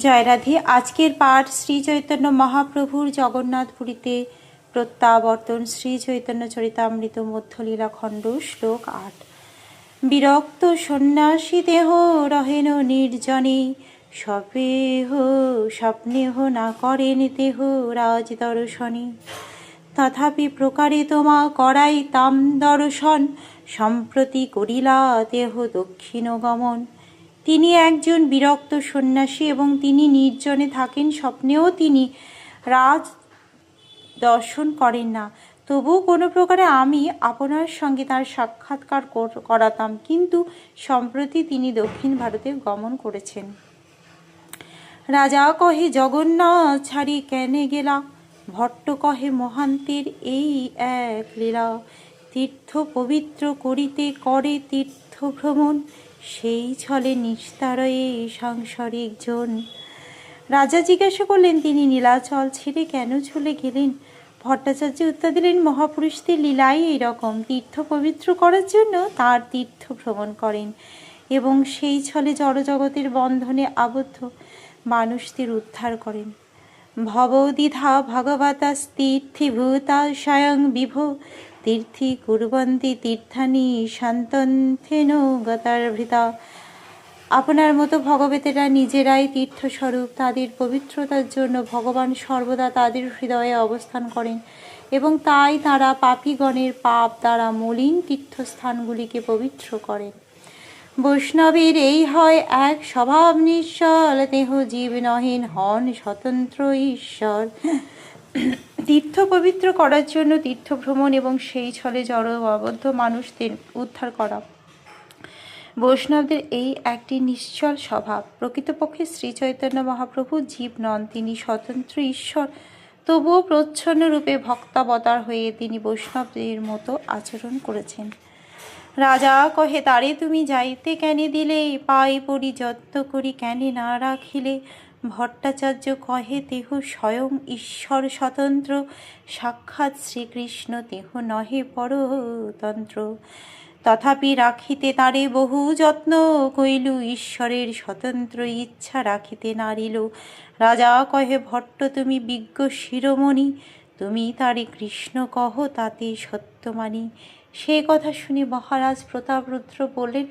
জয় রাধে। আজকের পাঠ শ্রী চৈতন্য মহাপ্রভুর জগন্নাথপুরীতে প্রত্যাবর্তন, শ্রী চৈতন্য চরিতামৃত মধ্যলীলা খণ্ড, শ্লোক ৮। বিরক্ত সন্ন্যাসী দেহ রহেন নির্জনে, স্বপেহ স্বপ্নেহ না করেন দেহ রাজ দর্শনে। তথাপি প্রকারে তোমা করাই তাম দর্শন, সম্প্রতি করিলা দেহ দক্ষিণ গমন। তিনি একজন বিরক্ত সন্ন্যাসী এবং তিনি নির্জনে থাকেন। স্বপ্নেও তিনি রাজ দর্শন করেন না। তবুও কোনো প্রকারে আমি আপনার সঙ্গে তার সাক্ষাৎকার করাতাম, কিন্তু সম্প্রতি তিনি দক্ষিণ ভারতে গমন করেছেন। রাজা কহে জগন্নাথ ছাড়ি কেনে গেলা, ভট্ট কহে মহান্তের এই এক লীলা। তীর্থ পবিত্র করিতে করে তীর্থ ভ্রমণ, সেই ছলে নিস্তারয়ে সাংসারিক জন। রাজা জিজ্ঞাসা করলেন, তিনি নীলাচল ছেড়ে কেন চলে গেলেন? ভট্টাচার্য উত্তর দিলেন, মহাপুরুষদের লীলাই এইরকম, তীর্থ পবিত্র করার জন্য তার তীর্থ ভ্রমণ করেন এবং সেই ছলে জড়জগতের বন্ধনে আবদ্ধ মানুষদের উদ্ধার করেন। ভবদ্বিধা ভগবতস্তীর্থি ভূতা স্বয়ং বিভো, তীর্থি কুর্বন্তি তীর্থানি শান্তন্থেন গতার্ভৃতা। আপনার মতো ভগবতেরা নিজেরাই তীর্থস্বরূপ, তাদের পবিত্রতার জন্য ভগবান সর্বদা তাদের হৃদয়ে অবস্থান করেন এবং তাই তাঁরা পাপীগণের পাপ দ্বারা মলিন তীর্থস্থানগুলিকে পবিত্র করেন। বৈষ্ণবের এই হয় এক স্বভাব নিশ্চল, দেহ জীব নহেন, হন স্বতন্ত্র ঈশ্বর। তীর্থ পবিত্র করার জন্য তীর্থ ভ্রমণ এবং সেই ছলে জড় আবদ্ধ মানুষদের উদ্ধার করা বৈষ্ণবদের এই একটি নিশ্চল স্বভাব। প্রকৃতপক্ষে শ্রী চৈতন্য মহাপ্রভু জীব নন, তিনি স্বতন্ত্র ঈশ্বর। তবুও প্রচ্ছন্ন রূপে ভক্তাবতার হয়ে তিনি বৈষ্ণবদের মতো আচরণ করেছেন। রাজা কহে, তারে তুমি যাইতে কেনে দিলে, পাই পড়ি যত্ন করি কেনে না রাখিলে। ভট্টাচার্য কহে, দেহ স্বয়ং ঈশ্বর স্বতন্ত্র, সাক্ষাৎ শ্রীকৃষ্ণ দেহ নহে পরতন্ত্র। তথাপি রাখিতে তারে বহু যত্ন কইলু, ঈশ্বরের স্বতন্ত্র ইচ্ছা রাখিতে নারিল। রাজা কহে, ভট্ট তুমি বিজ্ঞ শিরোমণি, তুমি তারে কৃষ্ণ কহ তাতে সত্য মানি। সে কথা শুনে মহারাজ প্রতাপরুদ্র বললেন,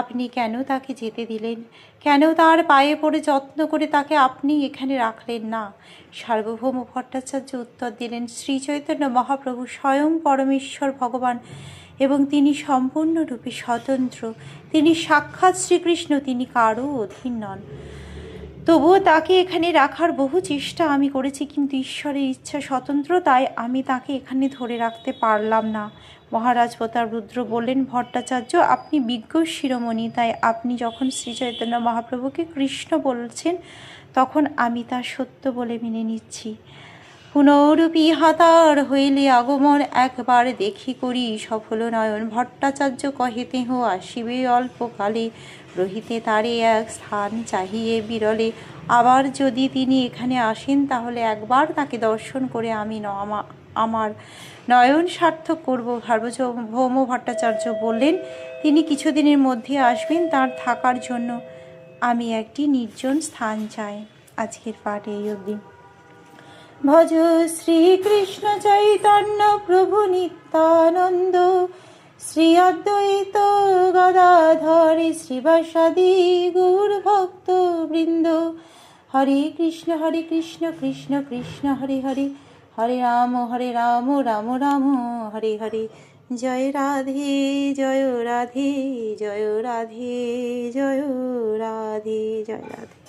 আপনি কেন তাকে যেতে দিলেন? কেন তার পায়ে পড়ে যত্ন করে তাকে আপনি এখানে রাখলেন না? সার্বভৌম ভট্টাচার্য উত্তর দিলেন, শ্রী চৈতন্য মহাপ্রভু স্বয়ং পরমেশ্বর ভগবান এবং তিনি সম্পূর্ণরূপে স্বতন্ত্র। তিনি সাক্ষাৎ শ্রীকৃষ্ণ, তিনি কারও অধীন নন। তবুও তাকে এখানে রাখার বহু চেষ্টা আমি করেছি, কিন্তু ঈশ্বরের ইচ্ছা স্বতন্ত্র, তাই আমি তাকে এখানে ধরে রাখতে পারলাম না। মহারাজ প্রতাপরুদ্র বললেন, ভট্টাচার্য আপনি বিজ্ঞ শিরোমণি, তাই আপনি যখন শ্রী চৈতন্য মহাপ্রভুকে কৃষ্ণ বলছেন তখন আমি তা সত্য বলে মেনে নিচ্ছি। পুনরূপী হাতার হইলে আগমন, একবার দেখি করি সফল নয়ন। ভট্টাচার্য কহে, দেহ আসিবে অল্পকালে, রহিতে তারে এক স্থান চাহিয়ে বিরলে। আবার যদি তিনি এখানে আসেন তাহলে একবার তাকে দর্শন করে আমি আমার নয়ন সার্থক করব। সার্বভৌম ভট্টাচার্য বললেন, তিনি কিছুদিনের মধ্যে আসবেন, তার থাকার জন্য আমি একটি নির্জন স্থান চাই। আজকের পাঠ এই অবধি। ভজ শ্রীকৃষ্ণ চৈতন্য প্রভু নিত্যানন্দ, শ্রী অদ্বৈত গদাধর শ্রীবাসাদি গৌর ভক্ত বৃন্দ। হরে কৃষ্ণ কৃষ্ণ কৃষ্ণ হরে হরে, হরে রাম রাম রাম হরে হরে। জয় রাধে জয় রাধে জয় রাধে জয় রাধে জয় রাধে।